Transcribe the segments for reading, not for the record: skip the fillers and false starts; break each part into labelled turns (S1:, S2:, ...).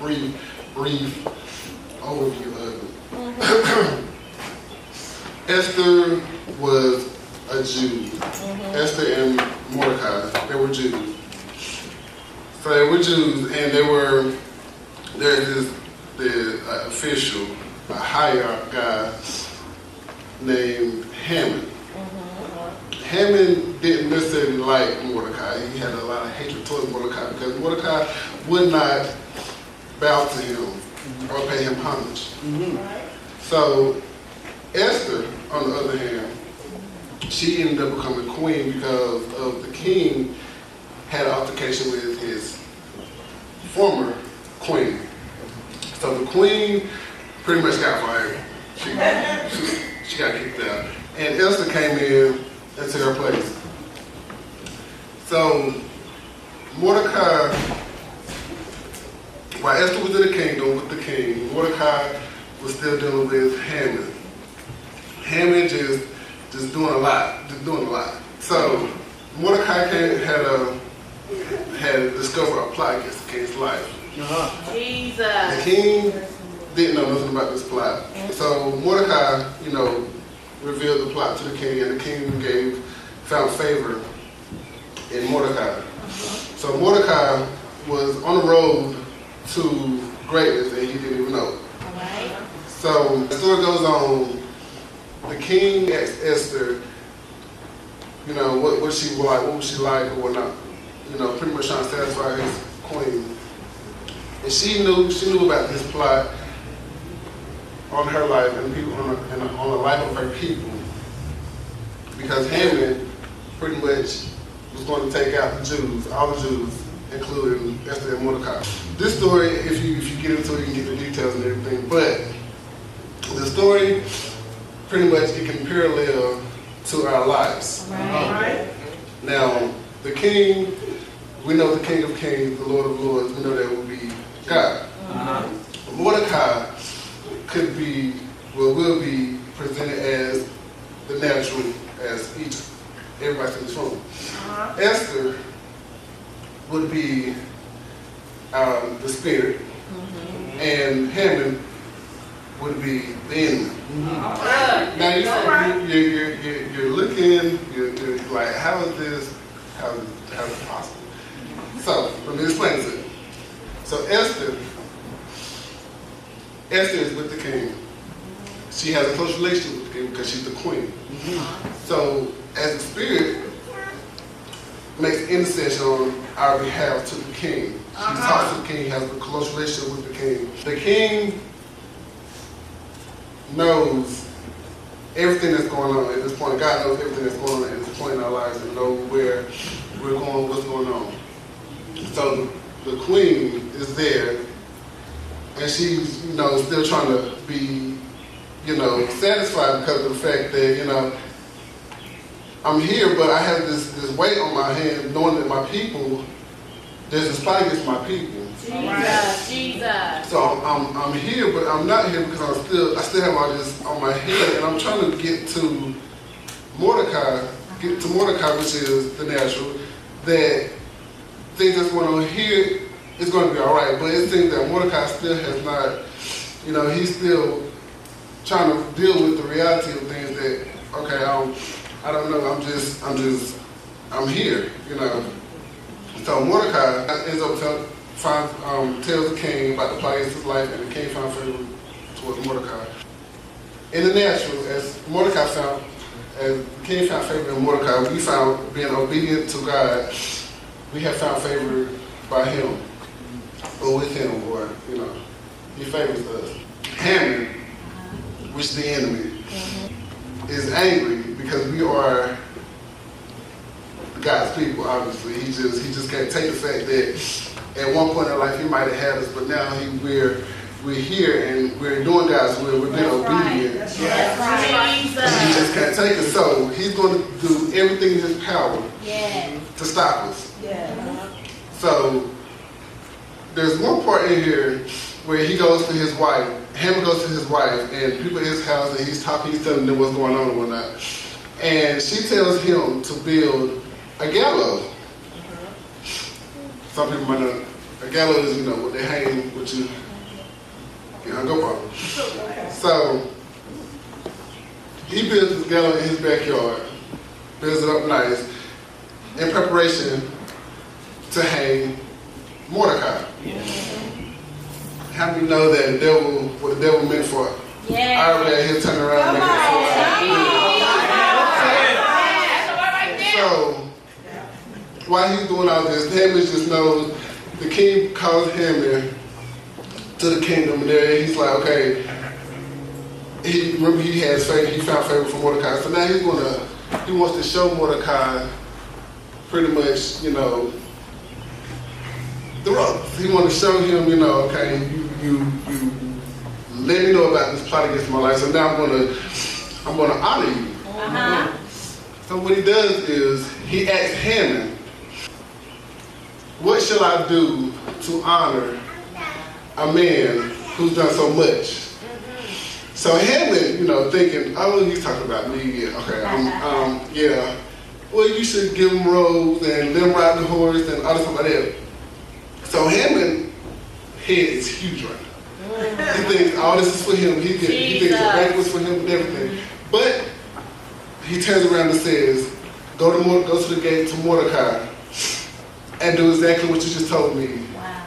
S1: brief overview of it. Esther was a Jew. Esther and Mordecai, they were Jews. So they were Jews, and there's the official, a higher guy named Haman. Haman didn't necessarily like Mordecai. He had a lot of hatred towards Mordecai because Mordecai would not bow to him or pay him homage. So Esther, on the other hand, she ended up becoming queen because of the king had an altercation with his former queen. So the queen pretty much got fired. She got kicked out. And Esther came in into her place. So Mordecai, while Esther was in the kingdom with the king, Mordecai was still dealing with Haman. Haman just doing a lot. So Mordecai had discovered a plot against the king's life.
S2: Jesus.
S1: The king didn't know nothing about this plot. So Mordecai, revealed the plot to the king, and the king found favor in Mordecai. So Mordecai was on the road to greatness, and he didn't even know. So the story goes on. The king asked Esther, what was she like or whatnot. Pretty much trying to satisfy his queen. And she knew about this plot on her life and people on the life of her people, because Haman pretty much was going to take out the Jews, all the Jews, including Esther and Mordecai. This story, if you get into it, you can get the details and everything. But the story, pretty much, it can parallel to our lives.
S2: Right.
S1: Now, the king, we know the King of Kings, the Lord of Lords. We know that will be God. Mordecai will be presented as the natural, as everybody in this room. Esther would be the spirit, and Haman would be the enemy. Now you're looking, you're like, how is this possible? So let me explain it. So Esther is with the king. She has a close relationship with the king because she's the queen. So as the spirit makes intercession on our behalf to the king. She talks to the king, has a close relationship with the king. The king knows everything that's going on at this point. God knows everything that's going on at this point in our lives and knows where we're going, what's going on. So the queen is there, and she's, still trying to be, satisfied because of the fact that, I'm here, but I have this weight on my hand, knowing that my people, there's a spot against my people.
S2: Jesus.
S1: So I'm here, but I'm not here because I still have all this on my head, and I'm trying to get to Mordecai, which is the natural, that things that's going on here is going to be all right. But it seems that Mordecai still has not, he's still trying to deal with the reality of things that, okay, I don't know, I'm here, So Mordecai ends up tells the king about the plot against his life, and the king found favor towards Mordecai. In the natural, as the king found favor in Mordecai, we found being obedient to God, we have found favor by him, or with him, or, he favors us. Haman, which is the enemy, is angry because we are God's people, obviously. He just can't take the fact that at one point in life he might have had us, but now we're here and we're doing God's will, we're being obedient.
S2: That's right.
S1: He just can't take it. So he's going to do everything in his power to stop us. So there's one part in here where he goes to his wife, Haman goes to his wife, and people in his house, and he's telling them what's going on and whatnot. And she tells him to build a gallows. Some people might not A gallows is, you know, what they hang with you. Get hung up on. So he builds this gallows in his backyard, builds it up nice, in preparation to hang Mordecai. How many know that the devil, what the devil meant for?
S2: Yeah.
S1: I already he'll turn around and make it for. So while he's doing all this, Haman just knows the king calls Haman to the kingdom, and there he's like, okay. Remember he has favor, he found favor for Mordecai, so now he wants to show Mordecai pretty much, you know, the ropes. He wants to show him, you know, okay, you let me know about this plot against my life, so now I'm gonna honor you. So what he does is he asks Haman, what shall I do to honor a man who's done so much? So Haman, you know, thinking, oh, he's talking about me. Yeah, okay, yeah. Well, you should give him robes and let him ride the horse and all this stuff like that. So Haman's head is huge right now. He thinks all this is for him. He thinks the banquet's for him and everything. But he turns around and says, go to the gate to Mordecai and do exactly what you just told me.
S2: Wow.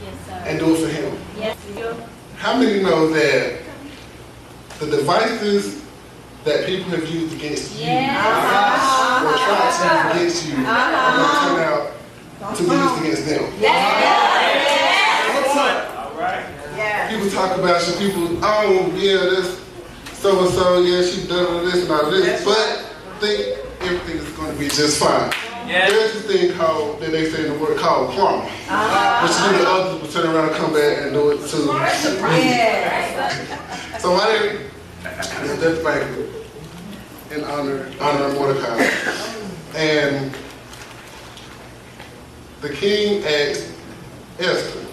S2: Yes, sir.
S1: And do it for him.
S2: Yes,
S1: How many know that the devices that people have used against you or tried to use against you are going to turn out to be used against them? People talk about you, people, oh yeah, this so-and-so, yeah, she done this and all this, but think everything is going to be just fine. There's this thing called, that they say in the word, called karma. Which is when the others will turn around and come back and do it too. So why did that banquet in honor of Mordecai? And the king asked Esther.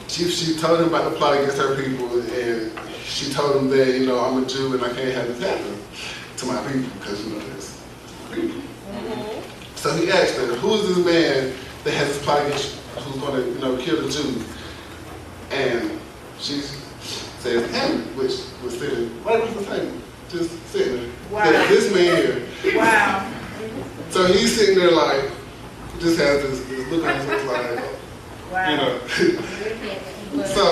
S1: She told him about the plot against her people, and she told him that, you know, I'm a Jew and I can't have this happen to my people because, you know, there's people. So he asked her, who is this man that has this plot against you, who's going to, you know, kill the Jews? And she says, Haman, which was sitting right with the table, just sitting there. Wow. This man here. Wow. So he's sitting there like, just has this look on his face like, wow. You know. So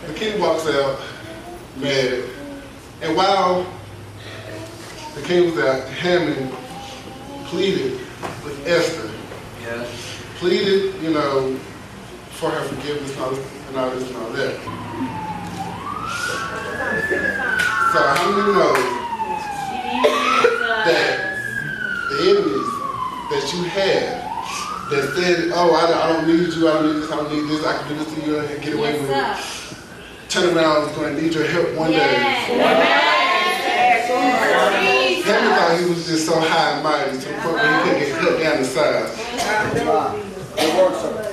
S1: the king walks out mad, and while the king was out, Haman pleaded with Esther. Yeah. Pleaded, you know, for her forgiveness and all this and all that. So how many know that the enemies that you had that said, oh, I don't need you, I don't need this, I don't need this, I can do this to you and get away with it. Turn around, is going to need your help one day. Haman thought he was just so high and mighty to the point where he couldn't get cut down the sides.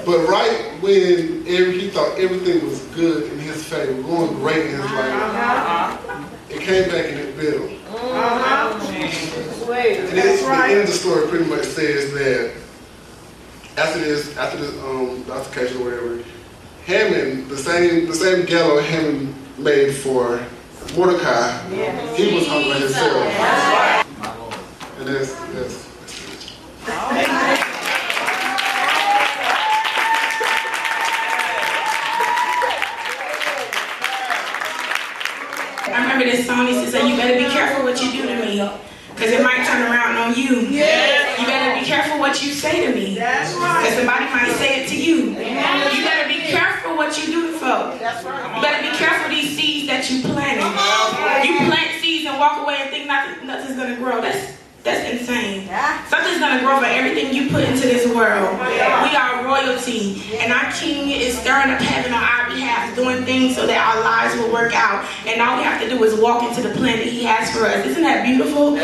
S1: But right when he thought everything was good in his favor, going great in his life, it came back and it bit him. And the end of the story pretty much says that after this altercation or whatever, Haman, the same gallows Haman made for Mordecai, he was hungry himself. And that's
S3: I remember this song used to say, you better be careful what you do to me, because it might turn around on you. You better be careful what you say to me, because somebody might say it to you. You better be careful what you do to folk. You better be careful these seeds that you planted. You plant seeds and walk away and think nothing's going to grow. That's insane. Something's going to grow for everything you put into this world. We are royalty, and our King is stirring up heaven on our behalf, doing things so that our lives will work out. And all we have to do is walk into the plan that He has for us. Isn't that beautiful?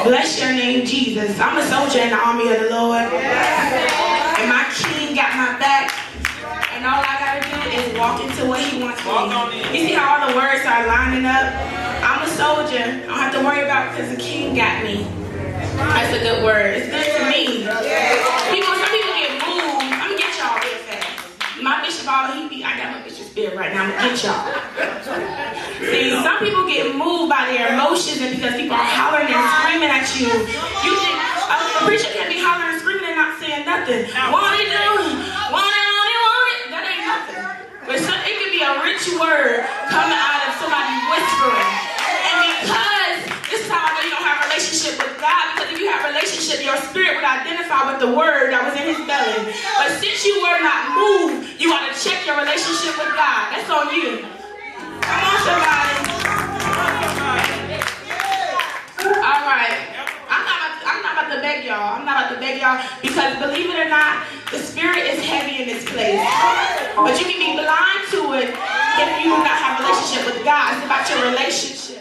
S3: Bless your name, Jesus. I'm a soldier in the army of the Lord, and my King got my back. And all I gotta do is walk into what He wants me. You see how all the words are lining up? I'm a soldier. I don't have to worry about it because the King got me. That's a good word. It's good to me. Some people get moved. I'm gonna get y'all real fast. My bishop, I got my bishop spirit right now. I'm gonna get y'all. See, some people get moved by their emotions, and because people are hollering and screaming at you, you think a preacher can't be hollering and screaming and not saying nothing. Want it, want it. That ain't nothing. But it could be a rich word coming out of somebody whispering. And because this is how I know you don't have a relationship with God, because if you have a relationship, your spirit would identify with the word that was in his belly. But since you were not moved, you ought to check your relationship with God. That's on you. Come on, somebody. All right. I'm not about to beg y'all. I'm not about to beg y'all because believe it or not, the spirit is heavy in this place. But you can be blind to it if you do not have a relationship with God. It's about your relationship.